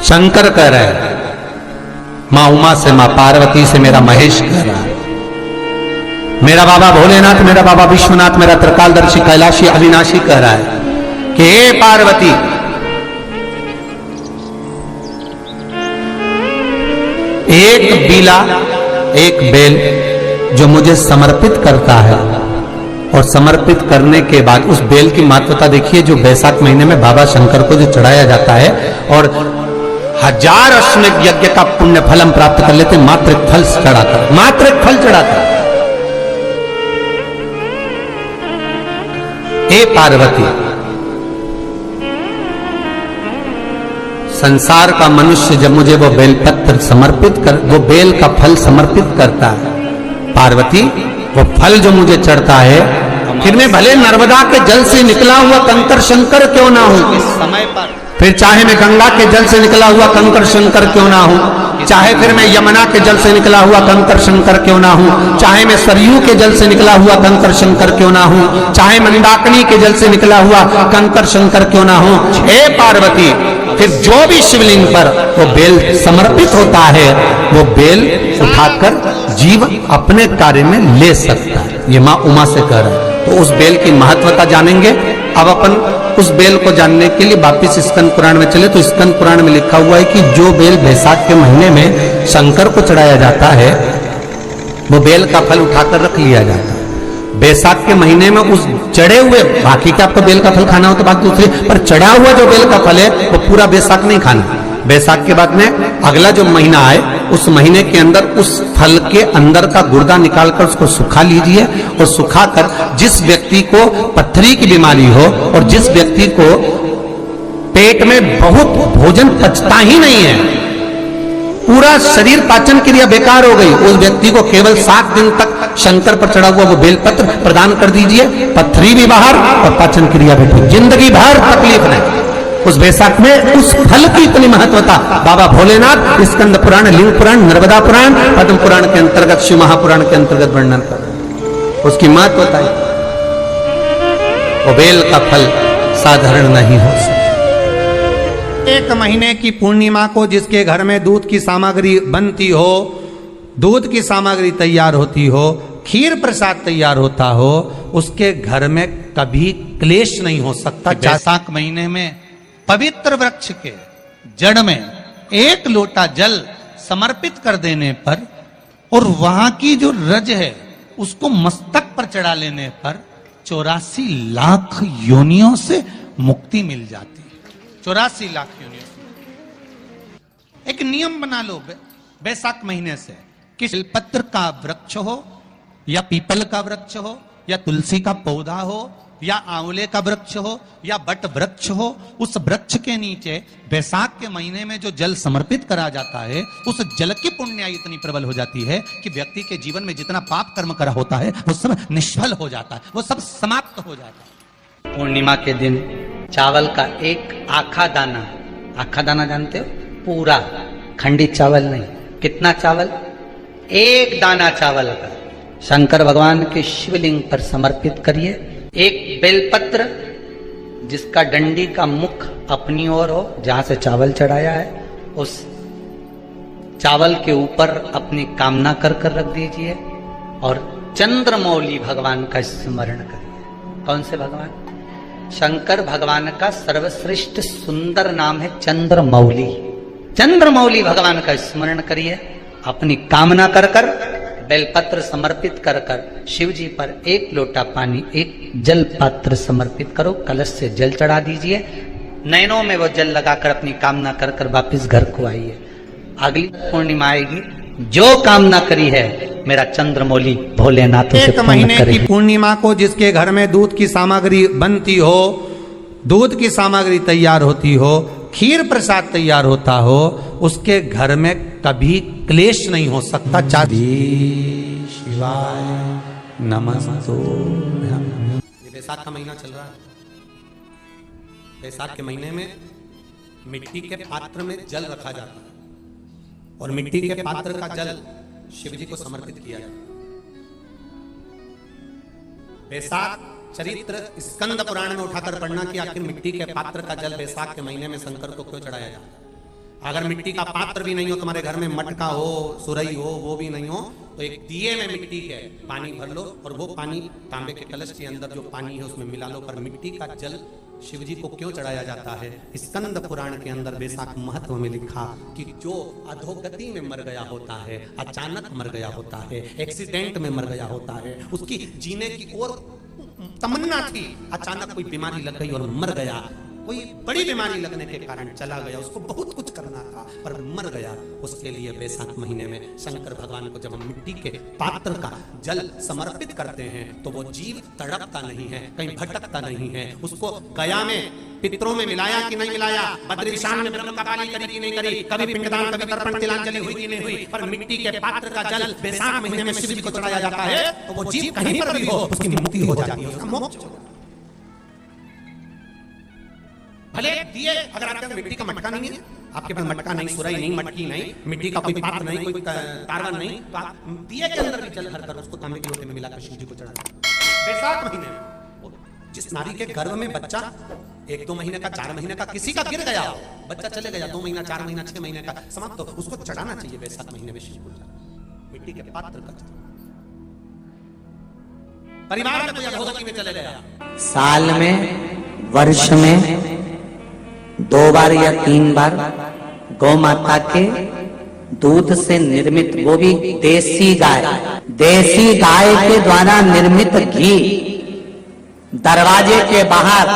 शंकर कह रहे हैं, मां उमा से, मां पार्वती से मेरा महेश कह रहा है, मेरा बाबा भोलेनाथ, मेरा बाबा विश्वनाथ, मेरा त्रिकालदर्शी कैलाशी अविनाशी कह रहा है कि हे पार्वती, एक बीला, एक बेल जो मुझे समर्पित करता है, और समर्पित करने के बाद उस बेल की महत्वता देखिए, जो बैसाख महीने में बाबा शंकर को जो चढ़ाया जाता है, और 1000 अश्वमेध यज्ञ का पुण्य फल हम प्राप्त कर लेते, मात्र एक फल चढ़ाकर, मात्र एक फल चढ़ाकर। हे पार्वती, संसार का मनुष्य जब मुझे वो बेलपत्र समर्पित कर, वो बेल का फल समर्पित करता है, पार्वती वो फल जो मुझे चढ़ता है, फिर मैं भले नर्मदा के जल से निकला हुआ कंकर शंकर क्यों ना हूं, इस समय पर फिर चाहे मैं गंगा के जल से निकला हुआ कंकर शंकर क्यों ना हूं, चाहे फिर मैं यमुना के जल से निकला हुआ कंकर शंकर क्यों ना हूं, चाहे मैं सरयू के जल से निकला हुआ कंकर शंकर क्यों ना हूं, चाहे मंदाकिनी के जल से निकला हुआ कंकर शंकर क्यों ना हूं, हे पार्वती, फिर जो भी शिवलिंग पर वो बेल समर्पित होता है, वो बेल उठाकर जीव अपने कार्य में ले सकता है। ये मां उमा से कह रहा है। तो उस बेल की महत्वता जानेंगे। अब अपन उस बेल को जानने के लिए वापिस स्कंद पुराण में चले, तो स्कंद पुराण में लिखा हुआ है कि जो बेल बैसाख के महीने में शंकर को चढ़ाया जाता है, वो बेल का फल उठाकर रख लिया जाता है। बैसाख के महीने में उस चढ़े हुए, बाकी का आपको बेल का फल खाना हो तो बात दूसरी, पर चढ़ा हुआ जो बेल का फल है वो पूरा बैसाख नहीं खाना। बैसाख के बाद में अगला जो महीना आए, उस महीने के अंदर उस फल के अंदर का गुर्दा निकालकर उसको सुखा लीजिए, और सुखाकर जिस व्यक्ति को पथरी की बीमारी हो और जिस व्यक्ति को पेट में बहुत भोजन पचता ही नहीं है, पूरा शरीर पाचन क्रिया बेकार हो गई, उस व्यक्ति को केवल 7 दिन तक शंकर पर चढ़ा हुआ वो बेलपत्र प्रदान कर दीजिए, पथरी भी बाहर और पाचन क्रिया भी ठीक, जिंदगी भर तकलीफ नहीं। उस बैसाख में उस फल की इतनी महत्वता बाबा भोलेनाथ स्कंद पुराण, लिंग पुराण, नर्मदा पुराण, पद्म पुराण के अंतर्गत, शिव महापुराण के अंतर्गत वर्णन कर, उसकी महत्वता है। वो बेल का फल साधारण नहीं हो सकता। एक महीने की पूर्णिमा को जिसके घर में दूध की सामग्री बनती हो, दूध की सामग्री तैयार होती हो, खीर प्रसाद तैयार होता हो, उसके घर में कभी क्लेश नहीं हो सकता। बैसाख महीने में पवित्र वृक्ष के जड़ में 1 लोटा जल समर्पित कर देने पर, और वहां की जो रज है उसको मस्तक पर चढ़ा लेने पर 84 लाख योनियों से मुक्ति मिल जाती है। 84 लाख योनियों से। एक नियम बना लो बैसाख महीने से कि बेलपत्र का वृक्ष हो, या पीपल का वृक्ष हो, या तुलसी का पौधा हो, या आंवले का वृक्ष हो, या बट वृक्ष हो, उस वृक्ष के नीचे बैसाख के महीने में जो जल समर्पित करा जाता है, उस जल की पुण्याई इतनी प्रबल हो जाती है कि व्यक्ति के जीवन में जितना पाप कर्म करा होता है वो सब निष्फल हो जाता है, वो सब समाप्त हो जाता है। पूर्णिमा के दिन चावल का एक आखा दाना जानते हो, पूरा खंडित चावल नहीं, कितना चावल, 1 दाना चावल का शंकर भगवान के शिवलिंग पर समर्पित करिए। एक बेलपत्र जिसका डंडी का मुख अपनी ओर हो, जहां से चावल चढ़ाया है, उस चावल के ऊपर अपनी कामना कर रख दीजिए, और चंद्रमौली भगवान का स्मरण करिए। कौन से भगवान? शंकर भगवान का सर्वश्रेष्ठ सुंदर नाम है चंद्रमौली। चंद्रमौली भगवान का स्मरण करिए, अपनी कामना कर बेलपत्र समर्पित कर शिव जी पर 1 लोटा पानी, 1 जल पात्र समर्पित करो, कलश से जल चढ़ा दीजिए, नयनों में वो जल लगाकर अपनी कामना कर वापिस घर को आइए। अगली पूर्णिमा आएगी, जो कामना करी है मेरा चंद्रमौली भोलेनाथ उसे पूर्ण करेंगे। एक महीने की पूर्णिमा को जिसके घर में दूध की सामग्री बनती हो, दूध की सामग्री तैयार होती हो, खीर प्रसाद तैयार होता हो, उसके घर में कभी क्लेश नहीं हो सकता। शिवाय नमस्तुभ्यं। ये बैसाख का महीना चल रहा है। बैसाख के महीने में मिट्टी के पात्र में जल रखा जाता है, और मिट्टी के पात्र का जल शिव जी को समर्पित किया जाता है। बैसाख चरित्र स्कंद पुराण में उठाकर पढ़ना कि आखिर मिट्टी के पात्र का जल बैसाख के महीने में शंकर को क्यों चढ़ाया जाता है। अगर मिट्टी का पात्र भी नहीं हो, तुम्हारे घर में मटका हो, सुरई हो, वो भी नहीं हो, तो एक दिए में मिट्टी के पानी भर लो और वो पानी तांबे के कलश के अंदर जो पानी है उसमें मिला लो। पर मिट्टी का जल शिव जी को क्यों चढ़ाया जाता है? स्कंद पुराण के अंदर बेसाख महत्व में लिखा कि जो अधोगति में मर गया होता है, अचानक मर गया होता है, एक्सीडेंट में मर गया होता है, उसकी जीने की और तमन्ना थी, अचानक कोई बीमारी लग गई और मर गया, कोई बड़ी बीमारी लगने के कारण चला गया, उसको बहुत कुछ करना था पर मर गया, उसके लिए बैसाख महीने में शंकर भगवान को जब हम मिट्टी के पात्र का जल समर्पित करते हैं तो वो जीव तड़पता नहीं है, कहीं भटकता नहीं है। उसको गया में पितरों में मिलाया कि नहीं मिलाया, बद्रिशान में ब्रह्म कपाली करी कि नहीं करी, कभी पिंडदान कभी तर्पण तिलांजलि हुई कि नहीं हुई, पर मिट्टी के पात्र का जल बैसाख महीने में शिव जी को चढ़ाया जाता है तो वो जीव कहीं पर भी हो उसकी मुक्ति हो जाती है, उसका मोक्ष हो। भले दिए अगर आपके पास मिट्टी का मटका नहीं है, आपके पास मटका नहीं, सुराई नहीं, मटकी नहीं, मिट्टी का कोई पात्र नहीं, कोई तारवन नहीं, तो आप दिए के अंदर भी जल भरकर उसको तांबे के लोटे में मिलाकर शिव जी को चढ़ा बैसाख महीने में। जिस नारी के गर्भ में बच्चा 1-2 महीने का, 4 महीने का किसी का गिर गया हो, बच्चा चले गया 2 महीना, 4 महीना, 6 महीने का समाप्त, तो उसको चढ़ाना चाहिए बैसाख महीने में शिव को मिट्टी के पात्र का। परिवार में कोई अधोगति में चले गया, साल में, वर्ष में 2 बार या 3 बार गौ माता के दूध से निर्मित, वो भी देसी गाय के द्वारा निर्मित घी दरवाजे के बाहर,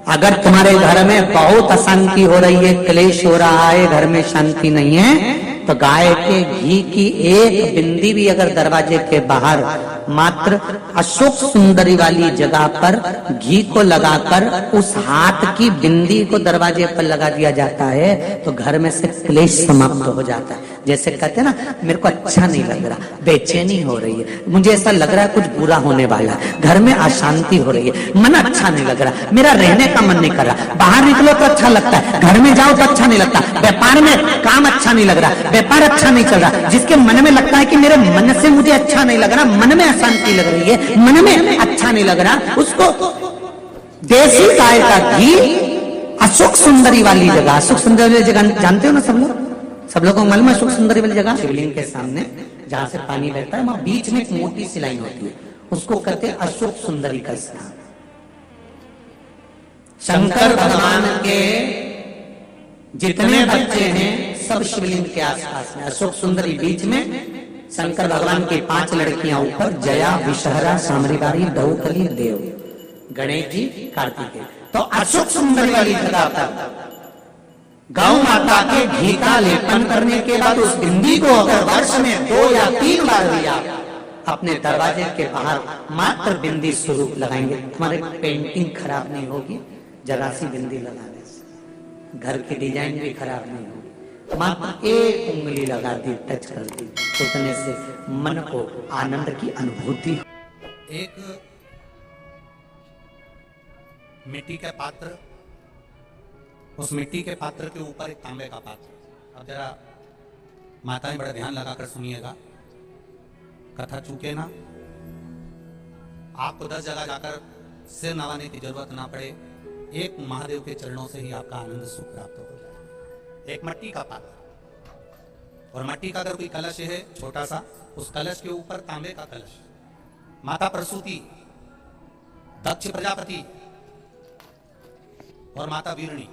अगर तुम्हारे घर में बहुत अशांति हो रही है, क्लेश हो रहा है, घर में शांति नहीं है, तो गाय के घी की एक बिंदी भी अगर दरवाजे के बाहर मात्र अशोक सुंदरी वाली जगह पर घी को लगाकर उस हाथ की बिंदी को दरवाजे पर लगा दिया जाता है तो घर में से क्लेश समाप्त हो जाता है। जैसे कहते हैं ना, मेरे को अच्छा नहीं लग रहा, बेचैनी हो रही है, मुझे ऐसा लग रहा है कुछ बुरा होने वाला है, घर में अशांति हो रही है, मन अच्छा नहीं लग रहा, मेरा रहने का मन नहीं कर रहा, बाहर निकलो तो अच्छा लगता है, घर में जाओ तो अच्छा नहीं लगता, व्यापार में काम अच्छा नहीं लग रहा, व्यापार अच्छा नहीं चल रहा, जिसके मन में लगता है कि मेरे मन से मुझे अच्छा नहीं लग रहा, मन में अशांति लग रही है, मन में अच्छा नहीं लग रहा, उसको देसी गाय का घी अशोक सुंदरी वाली जगह, अशोक सुंदरी वाली जगह जानते हो ना सब लोगों को मालूम है अशोक सुंदरी वाली जगह? शिवलिंग के सामने जहां से पानी बहता है वहां बीच में एक मोटी सी लाइन होती है, उसको कहते हैं अशोक सुंदरी का स्थान। शंकर भगवान के जितने बच्चे हैं सब शिवलिंग के आसपास में, अशोक सुंदरी बीच में, शंकर भगवान की 5 लड़कियां ऊपर, जया, विषहरा, सामरीबारी, दहुकली, देव, गणेश जी, कार्तिकेय। तो अशोक सुंदरी वाली जगह पर गौ माता के घी का लेपन करने के बाद उस बिंदी को अगर वर्ष में 2 या 3 बार दिया, अपने दरवाजे के बाहर मात्र बिंदी स्वरूप लगाएंगे, तुम्हारी पेंटिंग खराब नहीं होगी, जरा सी बिंदी लगाने से घर की डिजाइन भी खराब नहीं होगी, मात्र 1 उंगली लगा दी, टच कर दी, उतने से मन को आनंद की अनुभूति। एक मिट्टी का पात्र, उस मिट्टी के पात्र के ऊपर एक तांबे का पात्र। अब जरा माताएं बड़ा ध्यान लगाकर सुनिएगा, कथा चूके ना, आपको 10 जगह जाकर सिर नवाने की जरूरत ना पड़े, एक महादेव के चरणों से ही आपका आनंद सुख प्राप्त हो जाए। एक मिट्टी का पात्र, और मिट्टी का अगर कोई कलश है छोटा सा, उस कलश के ऊपर तांबे का कलश, माता प्रसूति, दक्ष प्रजापति और माता वीरणी,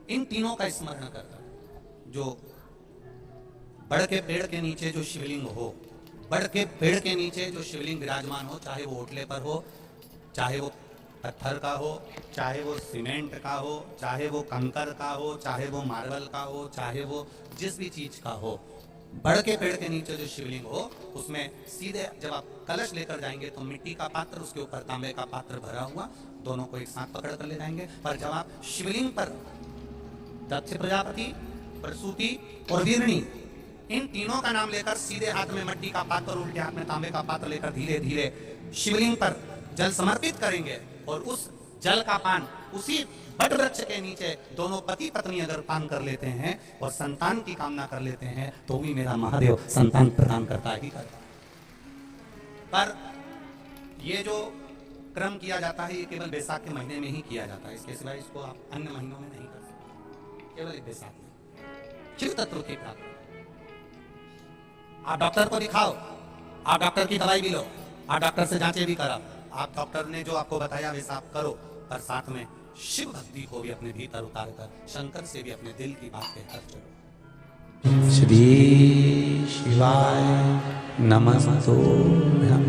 इन तीनों का स्मरण करता है। जो बड़ के पेड़ के नीचे जो शिवलिंग हो, बड़ के पेड़ के नीचे जो शिवलिंग विराजमान हो, चाहे वो ओटले पर हो, चाहे वो पत्थर का हो, चाहे वो सीमेंट का हो, चाहे वो कंकर का हो, चाहे वो मार्बल का हो, चाहे वो जिस भी चीज का हो, बड़ के पेड़ के नीचे जो शिवलिंग हो, उसमें सीधे जब आप कलश लेकर जाएंगे तो मिट्टी का पात्र, उसके ऊपर तांबे का पात्र भरा हुआ, दोनों को एक साथ पकड़ कर ले जाएंगे। पर जब आप शिवलिंग पर दक्ष प्रजापति, प्रसूति और वीरणी, इन तीनों का नाम लेकर सीधे हाथ में मिट्टी का पात्र और उल्टे हाथ में तांबे का पात्र लेकर धीरे धीरे शिवलिंग पर जल समर्पित करेंगे, और उस जल का पान उसी बट वृक्ष के नीचे दोनों पति पत्नी अगर पान कर लेते हैं और संतान की कामना कर लेते हैं तो भी मेरा महादेव संतान प्रदान करता ही करता। पर ये जो क्रम किया जाता है ये केवल बैसाख के महीने में ही किया जाता है, इसके सिवाय इसको आप अन्य महीनों में नहीं केवल एक साथ में शिव तत्व की प्राप्ति। आप डॉक्टर को दिखाओ, आप डॉक्टर की दवाई भी लो, आप डॉक्टर से जांचें भी कराओ, आप डॉक्टर ने जो आपको बताया वैसा आप करो, पर साथ में शिव भक्ति को भी अपने भीतर उतार कर शंकर से भी अपने दिल की बात कहकर चलो। श्री शिवाय नमस्तुभ्यं।